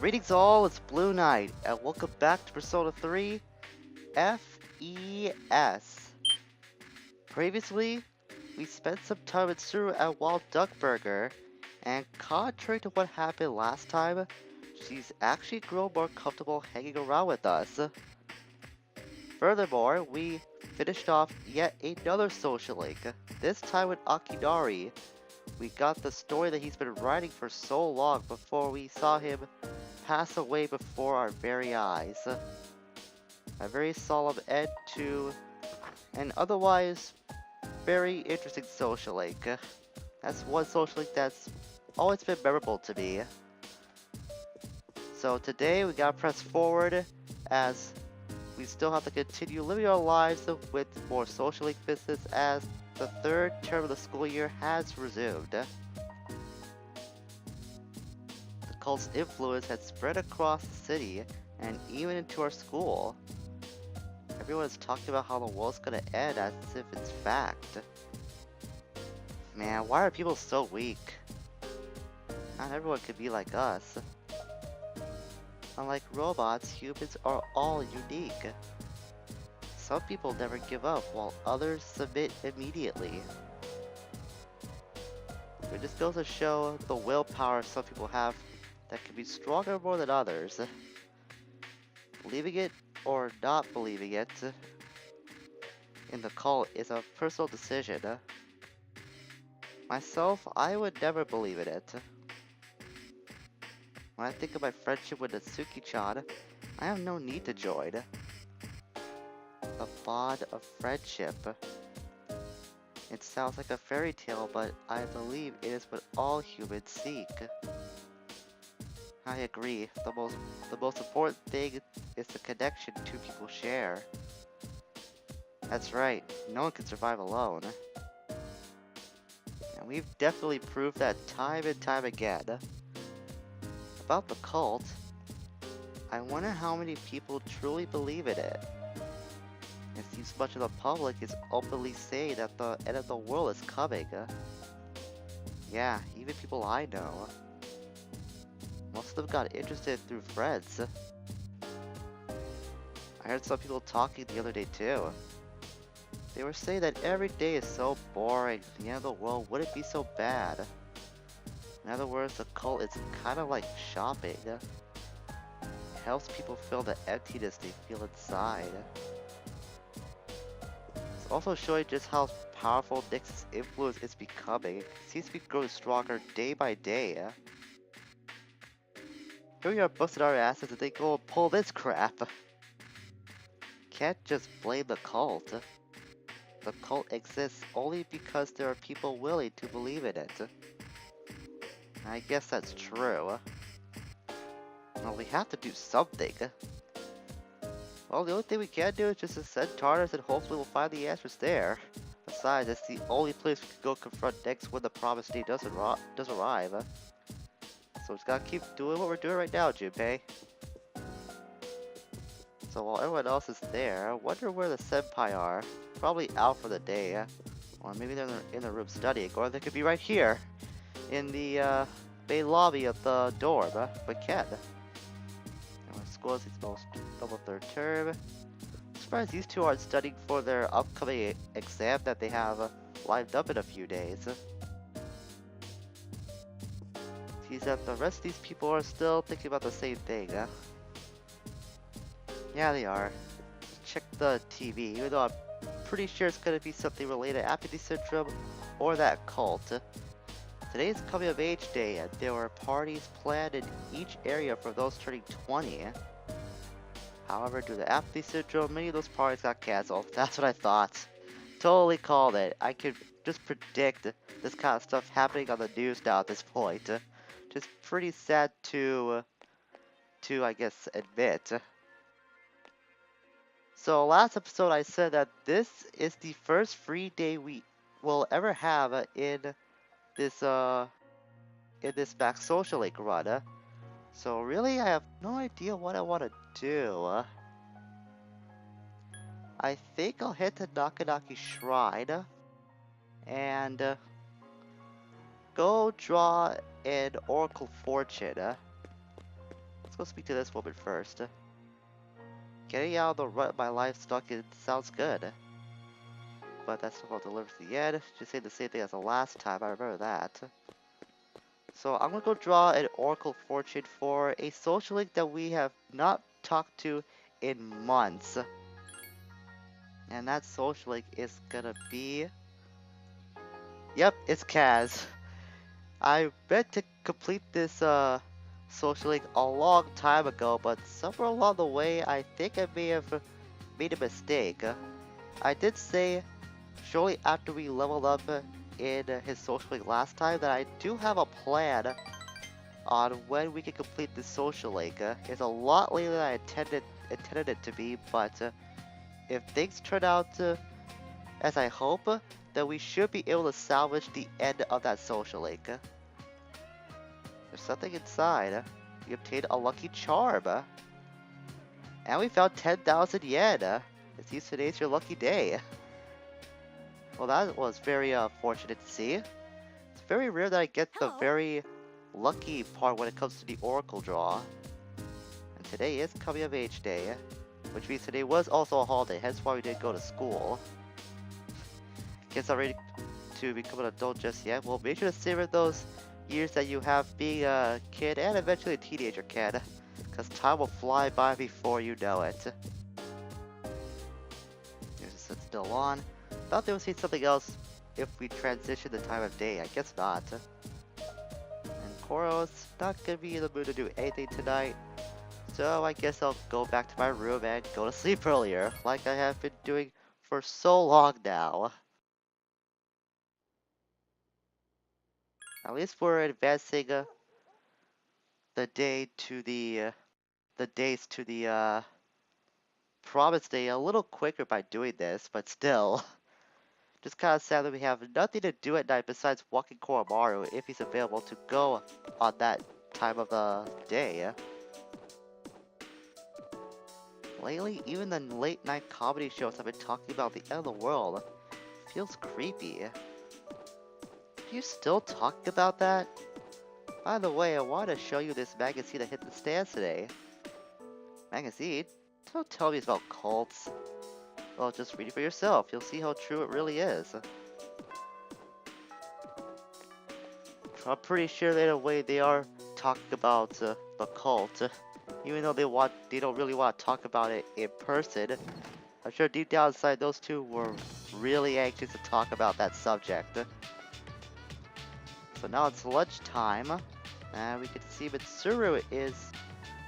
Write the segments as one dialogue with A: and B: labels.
A: Greetings all, it's Blue Knight, and welcome back to Persona 3 FES. Previously, we spent some time with Suru at Wild Duck Burger, and contrary to what happened last time, she's actually grown more comfortable hanging around with us. Furthermore, we finished off yet another social link, this time with Akinari. We got the story that he's been writing for so long before we saw him pass away before our very eyes. A very solemn end to an otherwise very interesting social link. That's one social link that's always been memorable to me. So today we gotta press forward as we still have to continue living our lives with more social link business as the third term of the school year has resumed. The cult's influence had spread across the city and even into our school. Everyone is talking about how the world's gonna end as if it's fact. Man, why are people so weak? Not everyone could be like us. Unlike robots, humans are all unique. Some people never give up, while others submit immediately. It just goes to show the willpower some people have that can be stronger more than others. Believing it or not believing it in the cult is a personal decision. Myself, I would never believe in it. When I think of my friendship with Natsuki-chan, I have no need to join. The bond of friendship. It sounds like a fairy tale, but I believe it is what all humans seek. I agree. The most important thing is the connection two people share. That's right, no one can survive alone. And we've definitely proved that time and time again. About the cult, I wonder how many people truly believe in it. It seems much of the public is openly saying that the end of the world is coming. Yeah, even people I know. Most of them got interested through friends. I heard some people talking the other day too. They were saying that every day is so boring, the end of the world wouldn't be so bad. In other words, the cult is kind of like shopping. It helps people feel the emptiness they feel inside. It's also showing just how powerful Nyx's influence is becoming. It seems to be growing stronger day by day. Here we are busting our asses and they go and pull this crap. Can't just blame the cult. The cult exists only because there are people willing to believe in it. I guess that's true. Well, we have to do something. Well, the only thing we can do is just ascend TARDIS and hopefully we'll find the answers there. Besides, it's the only place we can go confront next when the promised day does arrive. So we just gotta keep doing what we're doing right now, Junpei. So while everyone else is there, I wonder where the senpai are. Probably out for the day. Or maybe they're in the room studying, or they could be right here. In the main lobby of the dorm, but can. And school is most double third term. I'm surprised these two aren't studying for their upcoming exam that they have lined up in a few days. Seems that the rest of these people are still thinking about the same thing. Yeah, they are. Check the TV, even though I'm pretty sure it's gonna be something related to apathy syndrome or that cult. Today is coming of age day and there were parties planned in each area for those turning 20. However, due to apathy syndrome, many of those parties got cancelled. That's what I thought. Totally called it. I could just predict this kind of stuff happening on the news now at this point. Just pretty sad to I guess admit. So last episode I said that this is the first free day we will ever have in this Max Social Link run. So really I have no idea what I want to do. I think I'll head to Nakanaki Shrine and go draw an Oracle Fortune. Let's go speak to this woman first. Getting out of the rut of my life stuck in sounds good. But that's not delivered to the end. She said the same thing as the last time, I remember that. So I'm gonna go draw an Oracle Fortune for a social link that we have not talked to in months. And that social link is gonna be... Yep, it's Kaz. I meant to complete this social link a long time ago, but somewhere along the way I think I may have made a mistake. I did say shortly after we leveled up in his social link last time that I do have a plan on when we can complete this social link. It's a lot later than I intended it to be, but if things turn out as I hope, then we should be able to salvage the end of that social link. There's something inside. We obtained a lucky charm. And we found 10,000 yen. It seems today's your lucky day. Well, that was very fortunate to see. It's very rare that I get the very lucky part when it comes to the Oracle draw. And today is coming of age day, which means today was also a holiday, hence why we didn't go to school. Kids not ready to become an adult just yet. Well, make sure to savor those years that you have being a kid and eventually a teenager kid, because time will fly by before you know it. Here's it's still on. Thought they would see something else if we transition the time of day. I guess not. And Koro's not gonna be in the mood to do anything tonight, so I guess I'll go back to my room and go to sleep earlier, like I have been doing for so long now. At least we're advancing the days to the promise day a little quicker by doing this, but still. Just kind of sad that we have nothing to do at night besides walking Koromaru if he's available to go on that time of the day. Lately, even the late night comedy shows have been talking about the end of the world. Feels creepy. Are you still talking about that? By the way, I wanted to show you this magazine that hit the stands today. Magazine? Don't tell me it's about cults. Well, just read it for yourself. You'll see how true it really is. I'm pretty sure that in a way they are talking about the cult. Even though they don't really want to talk about it in person. I'm sure deep down inside those two were really anxious to talk about that subject. So now it's lunchtime, and we can see Mitsuru is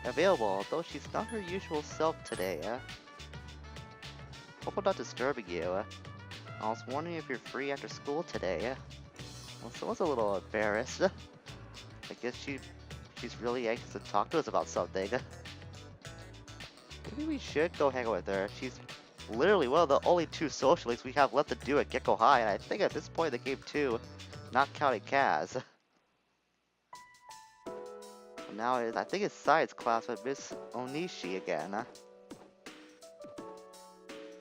A: available, although she's not her usual self today. Hope I'm not disturbing you. I was wondering if you're free after school today. Well, someone's a little embarrassed. I guess she's really anxious to talk to us about something. Maybe we should go hang out with her. She's literally one of the only two social links we have left to do at Gecko High, and I think at this point in the game too, not counting Kaz. Now I think it's science class with Miss Onishi again.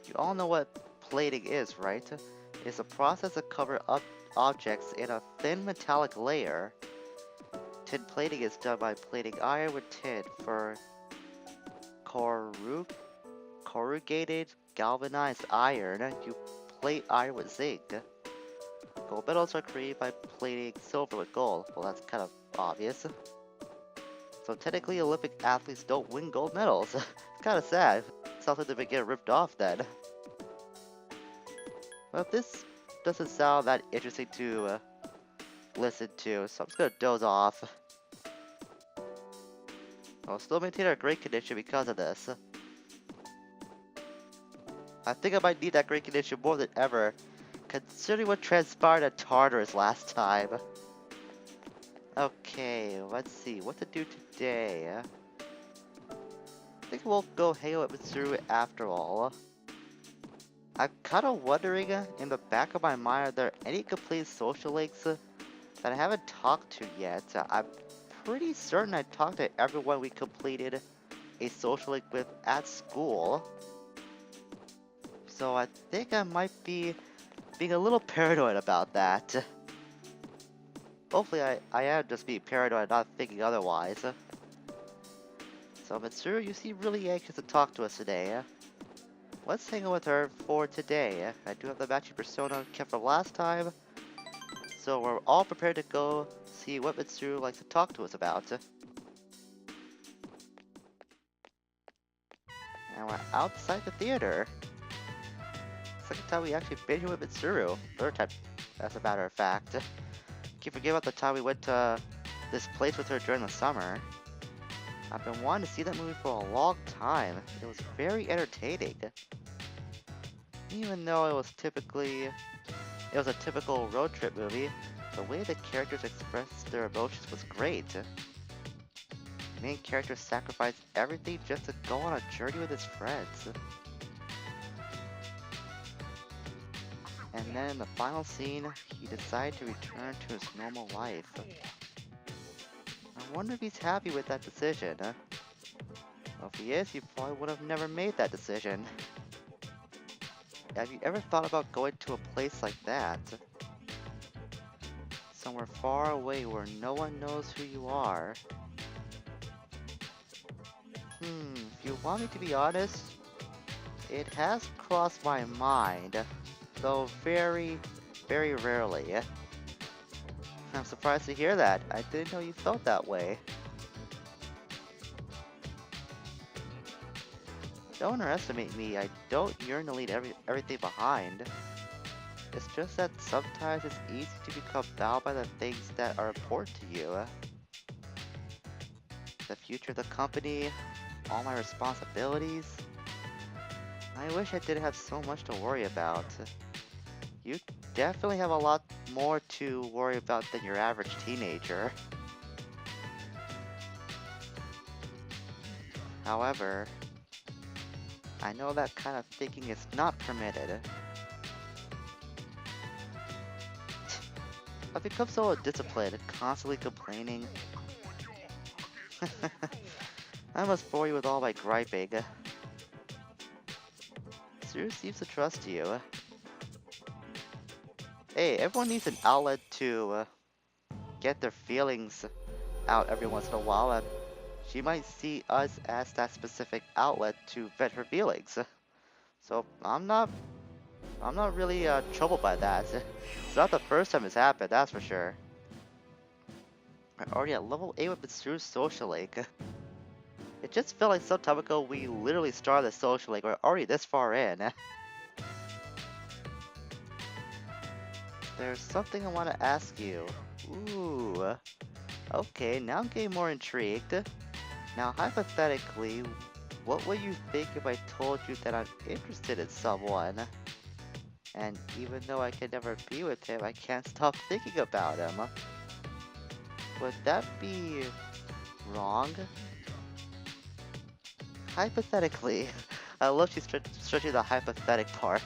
A: You all know what plating is, right? It's a process to cover up objects in a thin metallic layer. Tin plating is done by plating iron with tin for corrugated galvanized iron. You plate iron with zinc. Gold medals are created by plating silver with gold. Well, that's kind of obvious. So technically Olympic athletes don't win gold medals. It's kind of sad. Sounds like they've been getting ripped off then. Well, this doesn't sound that interesting to listen to, so I'm just gonna doze off. I'll still maintain our great condition because of this. I think I might need that great condition more than ever, considering what transpired at Tartarus last time. Okay, let's see, what to do today? I think we'll go hang out with Mitsuru after all. I'm kind of wondering, in the back of my mind, are there any complete social links that I haven't talked to yet? I'm pretty certain I talked to everyone we completed a social link with at school. So I think I might be being a little paranoid about that. Hopefully I am just being paranoid, not thinking otherwise. So, Mitsuru, you seem really anxious to talk to us today. Let's hang out with her for today. I do have the matching persona kept from last time, so we're all prepared to go see what Mitsuru likes to talk to us about. And we're outside the theater. Second time we actually been here with Mitsuru. Third time, as a matter of fact. Can't forget about the time we went to this place with her during the summer. I've been wanting to see that movie for a long time. It was very entertaining. Even though it was a typical road trip movie, the way the characters expressed their emotions was great. The main character sacrificed everything just to go on a journey with his friends. And then in the final scene, he decided to return to his normal life. I wonder if he's happy with that decision. Well, if he is, he probably would have never made that decision. Have you ever thought about going to a place like that? Somewhere far away where no one knows who you are. If you want me to be honest, it has crossed my mind, though very, very rarely. I'm surprised to hear that. I didn't know you felt that way. Don't underestimate me. I don't yearn to leave everything behind. It's just that sometimes it's easy to become bound by the things that are important to you. The future of the company, all my responsibilities. I wish I didn't have so much to worry about. You definitely have a lot more to worry about than your average teenager. However, I know that kind of thinking is not permitted. I've become so undisciplined, constantly complaining. I must bore you with all my griping. Zuru seems to trust you. Hey, everyone needs an outlet to get their feelings out every once in a while, and she might see us as that specific outlet to vent her feelings. So I'm not really troubled by that. It's not the first time it's happened, that's for sure. We're already at level 8 with Mitsuru's social link. It just felt like some time ago we literally started the social link. We're already this far in. There's something I want to ask you. Ooh. Okay, now I'm getting more intrigued. Now, hypothetically, what would you think if I told you that I'm interested in someone? And even though I can never be with him, I can't stop thinking about him. Would that be wrong? Hypothetically. I love she's stretching the hypothetic part.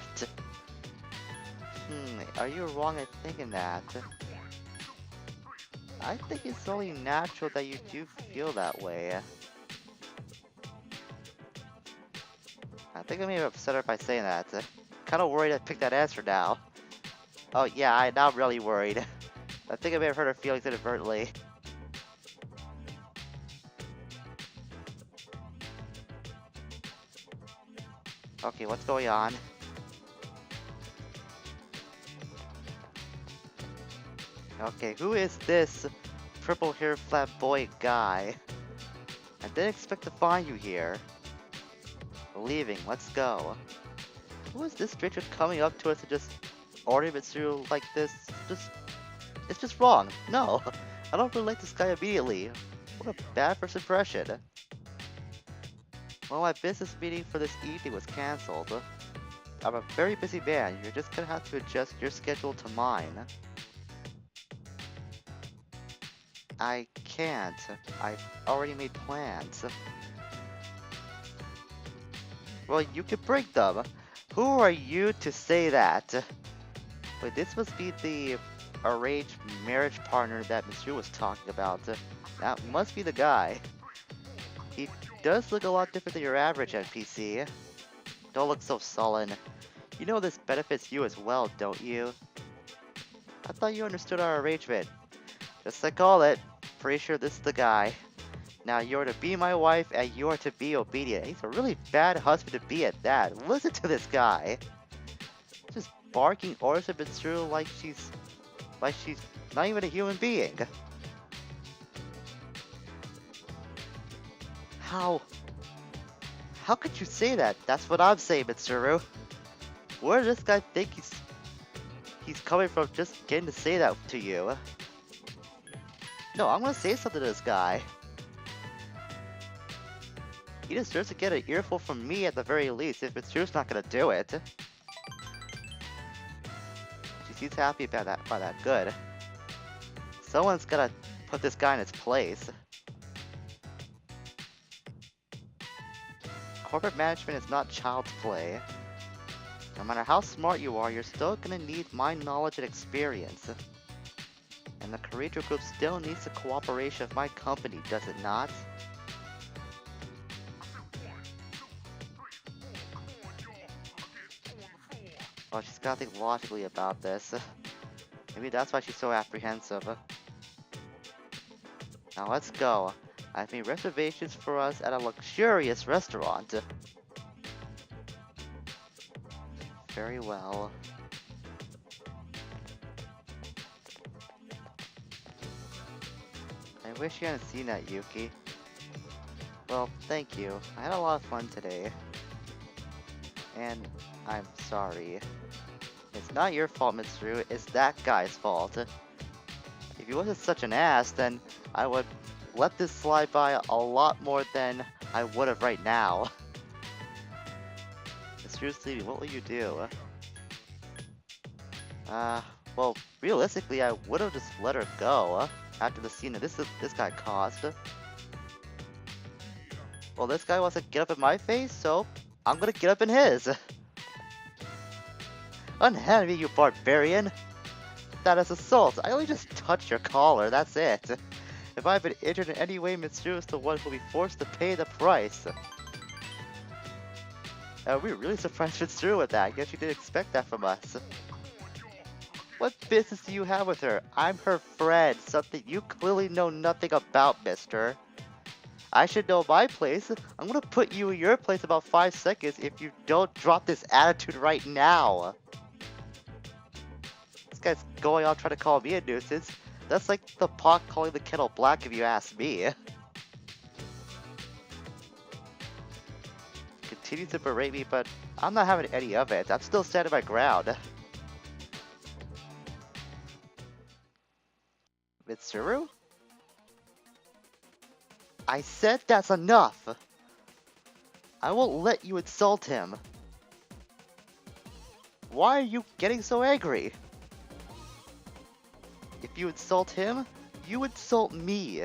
A: Are you wrong in thinking that? I think it's only natural that you do feel that way. I think I may have upset her by saying that. Kinda worried I picked that answer now. Oh yeah, I'm now really worried. I think I may have hurt her feelings inadvertently. Okay, what's going on? Okay, who is this purple-haired flamboyant guy? I didn't expect to find you here. We're leaving, let's go. Who is this stranger coming up to us and just ordering Mitsuru like this? It's just wrong. No, I don't really like this guy immediately. What a bad first impression. Well, my business meeting for this evening was cancelled. I'm a very busy man. You're just gonna have to adjust your schedule to mine. I can't. I've already made plans. Well, you can break them. Who are you to say that? Wait, this must be the arranged marriage partner that Mitsuru was talking about. That must be the guy. He does look a lot different than your average NPC. Don't look so sullen. You know this benefits you as well, don't you? I thought you understood our arrangement. Just like all it. Pretty sure this is the guy. Now you're to be my wife and you're to be obedient. He's a really bad husband to be at that. Listen to this guy. Just barking orders at Mitsuru like she's not even a human being. How could you say that? That's what I'm saying, Mitsuru. Where does this guy think he's coming from just getting to say that to you? No, I'm gonna say something to this guy. He deserves to get an earful from me at the very least, if Mitsuru's not gonna do it. She seems happy about that, good. Someone's gotta put this guy in his place. Corporate management is not child's play. No matter how smart you are, you're still gonna need my knowledge and experience. And the Kirijo Group still needs the cooperation of my company, does it not? Oh, she's gotta think logically about this. Maybe that's why she's so apprehensive. Now let's go. I've made reservations for us at a luxurious restaurant. Very well. I wish you hadn't seen that, Yuki. Well, thank you. I had a lot of fun today. And I'm sorry. It's not your fault, Mitsuru. It's that guy's fault. If he wasn't such an ass, then I would let this slide by a lot more than I would have right now. Mitsuru's leaving. What will you do? Well, realistically, I would have just let her go after the scene that this guy caused. Well, this guy wants to get up in my face, so I'm gonna get up in his. Unhand me, you barbarian! That is assault. I only just touched your collar, that's it. If I've been injured in any way, Mitsuru is the one who will be forced to pay the price. We're really surprised Mitsuru with that. I guess you didn't expect that from us. What business do you have with her? I'm her friend, something you clearly know nothing about, mister. I should know my place. I'm gonna put you in your place in about 5 seconds if you don't drop this attitude right now. This guy's going on trying to call me a nuisance. That's like the pot calling the kettle black if you ask me. Continues to berate me, but I'm not having any of it. I'm still standing my ground. Mitsuru? I said that's enough! I won't let you insult him. Why are you getting so angry? If you insult him, you insult me.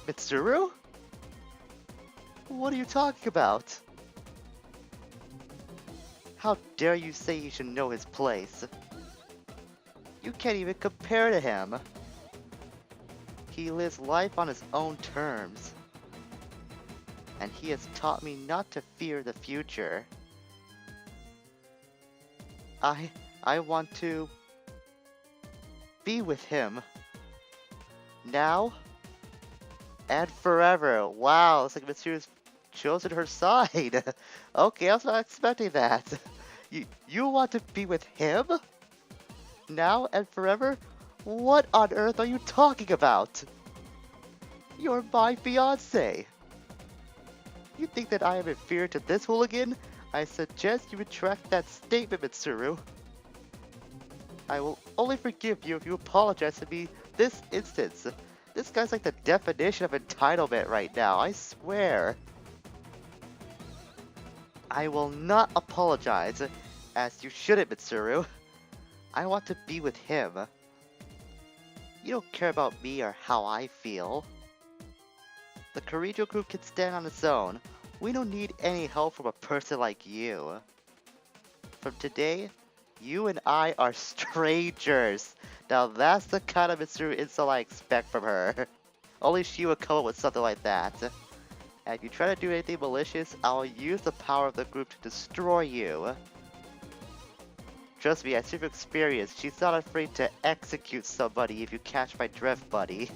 A: Mitsuru? What are you talking about? How dare you say he should know his place? You can't even compare to him. He lives life on his own terms. And he has taught me not to fear the future. I want to be with him. Now and forever. Wow, it's like Mitsuru's chosen her side. Okay, I was not expecting that. You want to be with him? Now and forever? What on earth are you talking about? You're my fiancé. You think that I am inferior to this hooligan? I suggest you retract that statement, Mitsuru. I will only forgive you if you apologize to me this instance. This guy's like the definition of entitlement right now, I swear. I will not apologize, as you shouldn't, Mitsuru. I want to be with him. You don't care about me or how I feel. The Kirijo Group can stand on its own. We don't need any help from a person like you. From today, you and I are strangers. Now that's the kind of Mitsuru insult I expect from her. Only she would come up with something like that. And if you try to do anything malicious, I'll use the power of the group to destroy you. Trust me, I see from experience, she's not afraid to execute somebody if you catch my drift, buddy.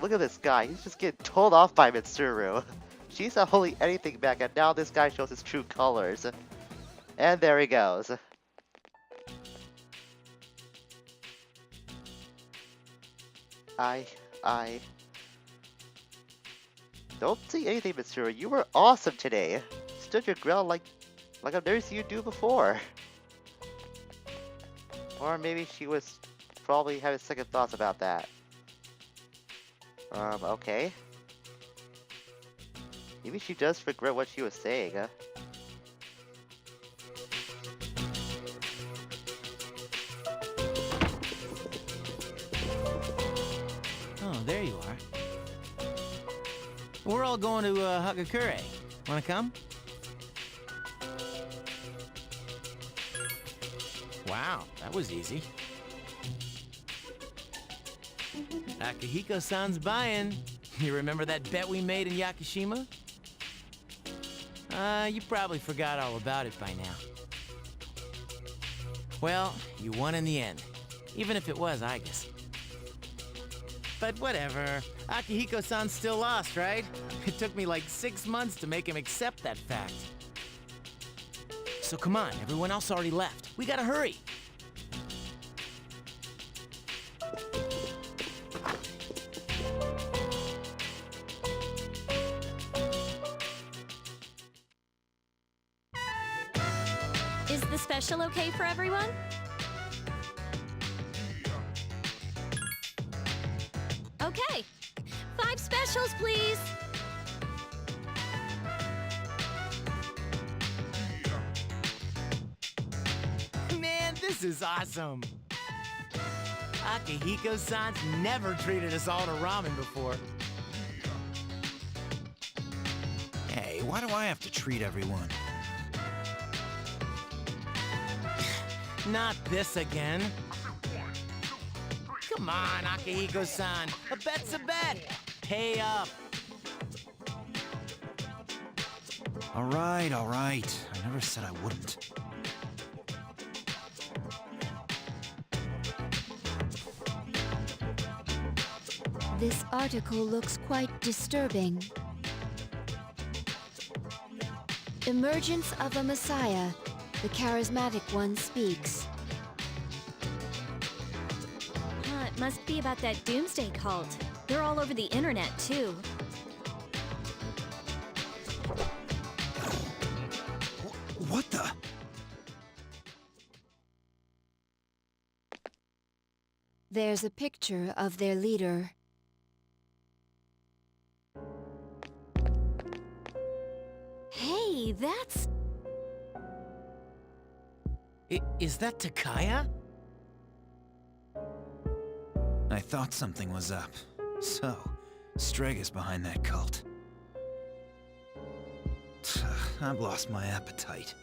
A: Look at this guy. He's just getting told off by Mitsuru. She's not holding anything back, and now this guy shows his true colors. And there he goes. I don't see anything, Mitsuru. You were awesome today. Stood your ground like I've never seen you do before. Or maybe she was probably having second thoughts about that. Okay. Maybe she does regret what she was saying, huh?
B: Oh, there you are. We're all going to Hakakure. Wanna come? Wow, that was easy. Akihiko-san's buying. You remember that bet we made in Yakushima? You probably forgot all about it by now. Well, you won in the end. Even if it was Aigis. But whatever. Akihiko-san still lost, right? It took me like 6 months to make him accept that fact. So come on, everyone else already left. We gotta hurry.
C: Is the special okay for everyone? Okay. 5 specials, please.
B: Man, this is awesome. Akihiko-san's never treated us all to ramen before.
D: Hey, why do I have to treat everyone?
B: Not this again. Come on, Akihiko-san. A bet's a bet. Pay up.
D: All right. I never said I wouldn't.
E: This article looks quite disturbing. Emergence of a Messiah. The charismatic one speaks.
C: It must be about that doomsday cult. They're all over the internet, too.
D: What the?
E: There's a picture of their leader.
C: Hey, that's...
B: Is that Takaya?
D: I thought something was up. So, Strega's behind that cult. I've lost my appetite.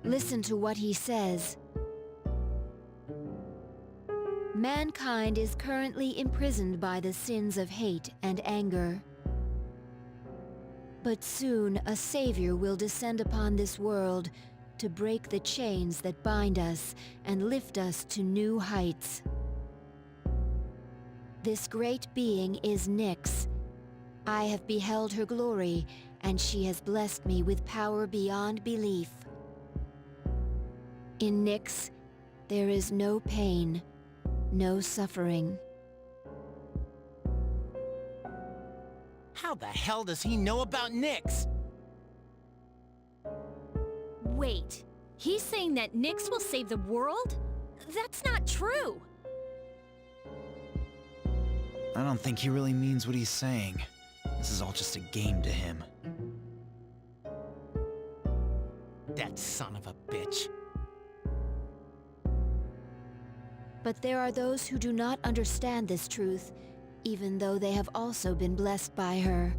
E: Listen to what he says. Mankind is currently imprisoned by the sins of hate and anger. But soon a savior will descend upon this world to break the chains that bind us and lift us to new heights. This great being is Nyx. I have beheld her glory, and she has blessed me with power beyond belief. In Nyx, there is no pain, no suffering.
B: How the hell does he know about Nyx?
C: Wait, he's saying that Nyx will save the world? That's not true!
D: I don't think he really means what he's saying. This is all just a game to him.
B: That son of a bitch.
E: But there are those who do not understand this truth, even though they have also been blessed by her.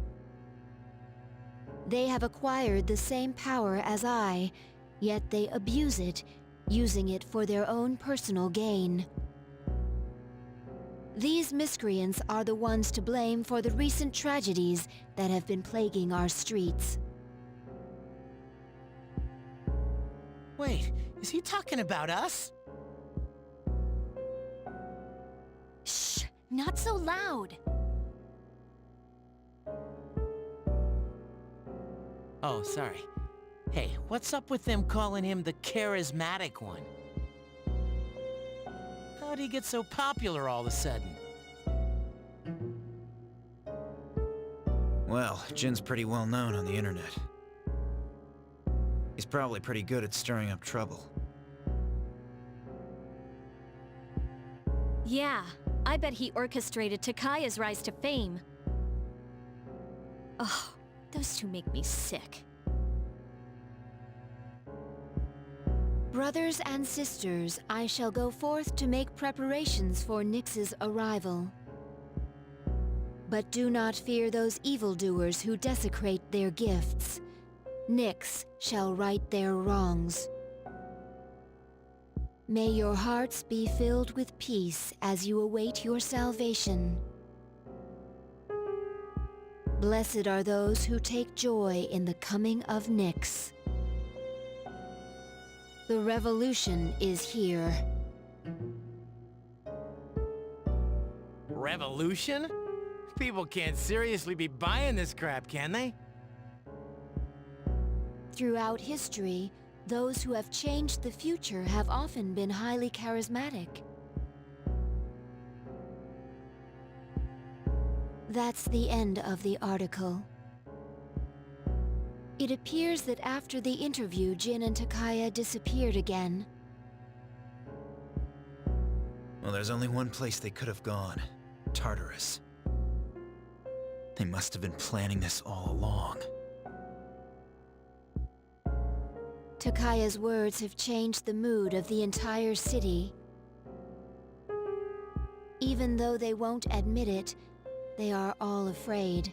E: They have acquired the same power as I, yet they abuse it, using it for their own personal gain. These miscreants are the ones to blame for the recent tragedies that have been plaguing our streets.
B: Wait, is he talking about us?
E: Shh!
C: Not so loud.
B: Oh, sorry. Hey, what's up with them calling him the charismatic one? How'd he get so popular all of a sudden?
D: Well, Jin's pretty well known on the internet. He's probably pretty good at stirring up trouble.
C: Yeah, I bet he orchestrated Takaya's rise to fame. Ugh, those two make me sick.
E: Brothers and sisters, I shall go forth to make preparations for Nyx's arrival. But do not fear those evildoers who desecrate their gifts. Nyx shall right their wrongs. May your hearts be filled with peace as you await your salvation. Blessed are those who take joy in the coming of Nyx. The revolution is here.
B: Revolution? People can't seriously be buying this crap, can they?
E: Throughout history, those who have changed the future have often been highly charismatic. That's the end of the article. It appears that after the interview, Jin and Takaya disappeared again.
D: Well, there's only one place they could have gone. Tartarus. They must have been planning this all along.
E: Takaya's words have changed the mood of the entire city. Even though they won't admit it, they are all afraid.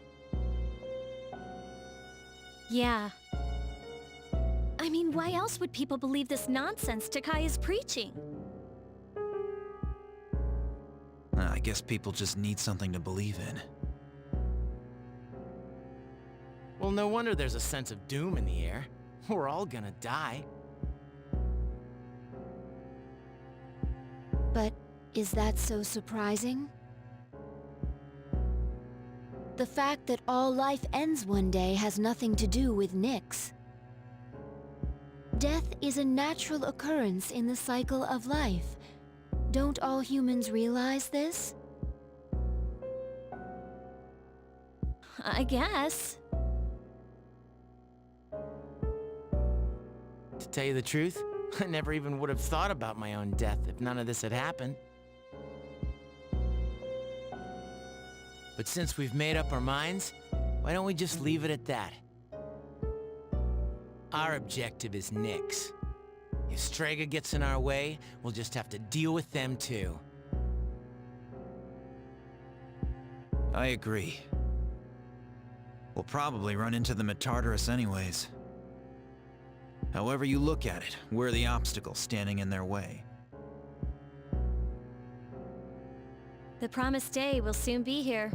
C: Yeah. I mean, why else would people believe this nonsense Takaya's preaching?
D: I guess people just need something to believe in.
B: Well, no wonder there's a sense of doom in the air. We're all gonna die.
E: But is that so surprising? The fact that all life ends one day has nothing to do with Nyx. Death is a natural occurrence in the cycle of life. Don't all humans realize this?
C: I guess.
B: To tell you the truth, I never even would have thought about my own death if none of this had happened. But since we've made up our minds, why don't we just leave it at that? Our objective is Nyx. If Strega gets in our way, we'll just have to deal with them too.
D: I agree. We'll probably run into them at Tartarus anyways. However you look at it, we're the obstacle standing in their way.
C: The promised day will soon be here.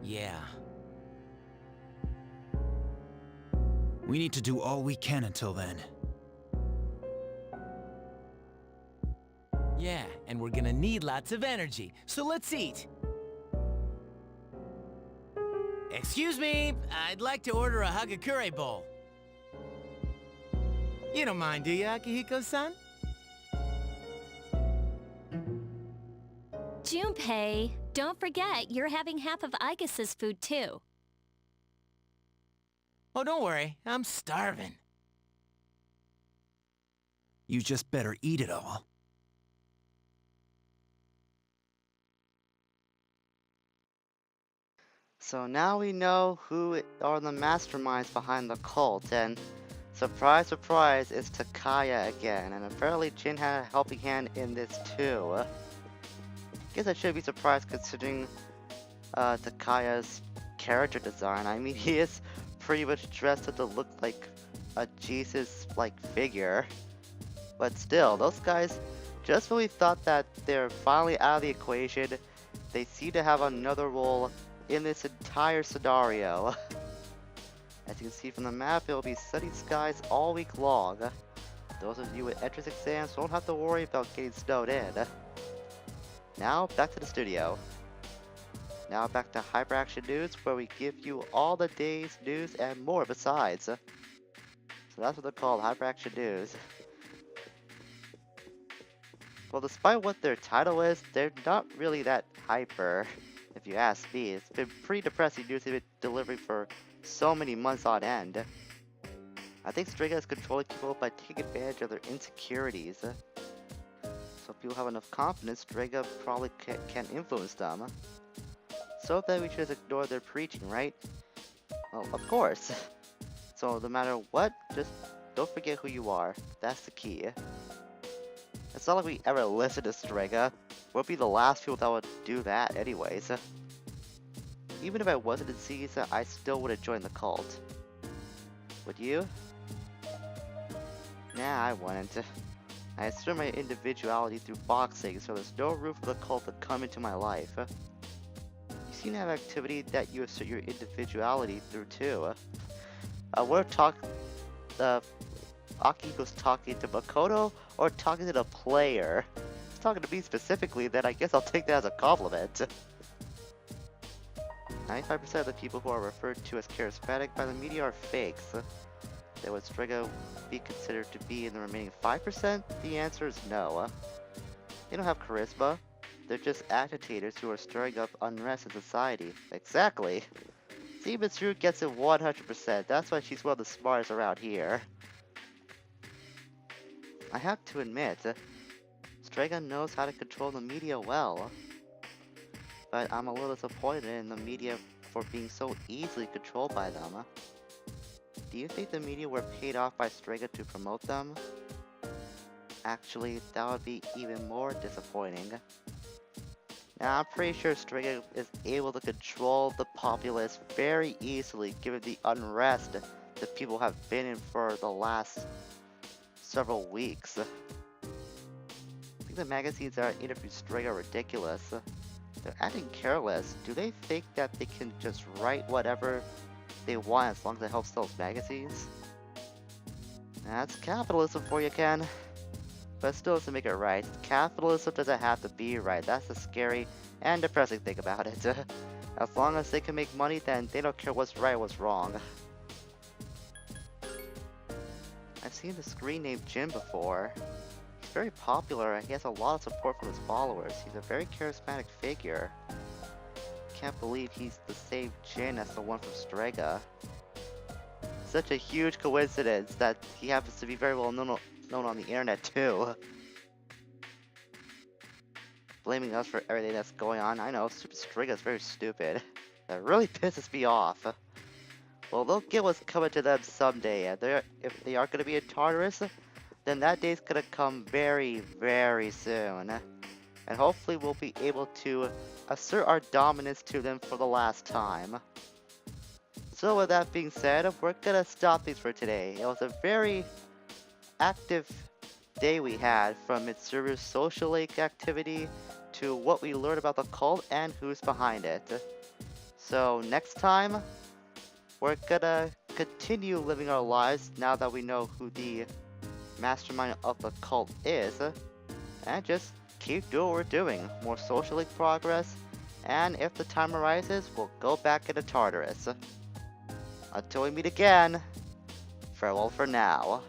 B: Yeah.
D: We need to do all we can until then.
B: Yeah, and we're gonna need lots of energy, so let's eat. Excuse me, I'd like to order a Hagakure bowl. You don't mind, do you, Akihiko-san?
C: Junpei, don't forget, you're having half of Aigus's food too.
B: Oh, don't worry, I'm starving.
D: You just better eat it all.
A: So now we know who are the masterminds behind the cult, and surprise, surprise, it's Takaya again, and apparently Jin had a helping hand in this too. Guess I should be surprised considering Takaya's character design. I mean, he is pretty much dressed up to look like a Jesus-like figure. But still, those guys just when we thought that they're finally out of the equation, they seem to have another role in this entire scenario. As you can see from the map, it will be sunny skies all week long. Those of you with entrance exams won't have to worry about getting snowed in. Now back to the studio. Now back to Hyperaction News, where we give you all the day's news and more besides. So that's what they're called, Hyperaction News. Well, despite what their title is, they're not really that hyper, if you ask me. It's been pretty depressing news they've been delivering for so many months on end. I think Strega is controlling people by taking advantage of their insecurities. So if people have enough confidence, Strega probably can influence them. So then we should just ignore their preaching, right? Well, of course. So no matter what, just don't forget who you are. That's the key. It's not like we ever listen to Strega. We'll be the last people that would do that anyways. Even if I wasn't in CESA, I still would have joined the cult. Would you? Nah, I wouldn't. I assume my individuality through boxing, so there's no room for the cult to come into my life. You seem to have activity that you assert your individuality through too. We're Akihiko's talking to Makoto or talking to the player. If he's talking to me specifically, then I guess I'll take that as a compliment. 95% of the people who are referred to as charismatic by the media are fakes. Then would Strega be considered to be in the remaining 5%? The answer is no. They don't have charisma. They're just agitators who are stirring up unrest in society. Exactly. See, Miss Ru gets it 100%. That's why she's one of the smartest around here. I have to admit, Strega knows how to control the media well. But I'm a little disappointed in the media for being so easily controlled by them. Do you think the media were paid off by Strega to promote them? Actually, that would be even more disappointing. Now, I'm pretty sure Strega is able to control the populace very easily given the unrest that people have been in for the last several weeks. I think the magazines that are interviewing Strega are ridiculous. They're acting careless. Do they think that they can just write whatever they want as long as it helps sell magazines? That's capitalism for you, Ken. But it still doesn't make it right. Capitalism doesn't have to be right. That's the scary and depressing thing about it. As long as they can make money, then they don't care what's right or what's wrong. I've seen the screen name Jin before. He's very popular and he has a lot of support from his followers. He's a very charismatic figure. Can't believe he's the same Jin as the one from Strega. Such a huge coincidence that he happens to be very well known on the internet too. Blaming us for everything that's going on. I know, stupid Strega is very stupid. That really pisses me off. Well, they'll get what's coming to them someday, and if they are going to be in Tartarus, then that day's going to come very, very soon. And hopefully we'll be able to assert our dominance to them for the last time. So with that being said, we're going to stop things for today. It was a very active day we had, from Mitsuru's social link activity to what we learned about the cult and who's behind it. So next time, we're gonna continue living our lives now that we know who the mastermind of the cult is, and just keep doing what we're doing. More social link progress, and if the time arises, we'll go back into Tartarus. Until we meet again, farewell for now.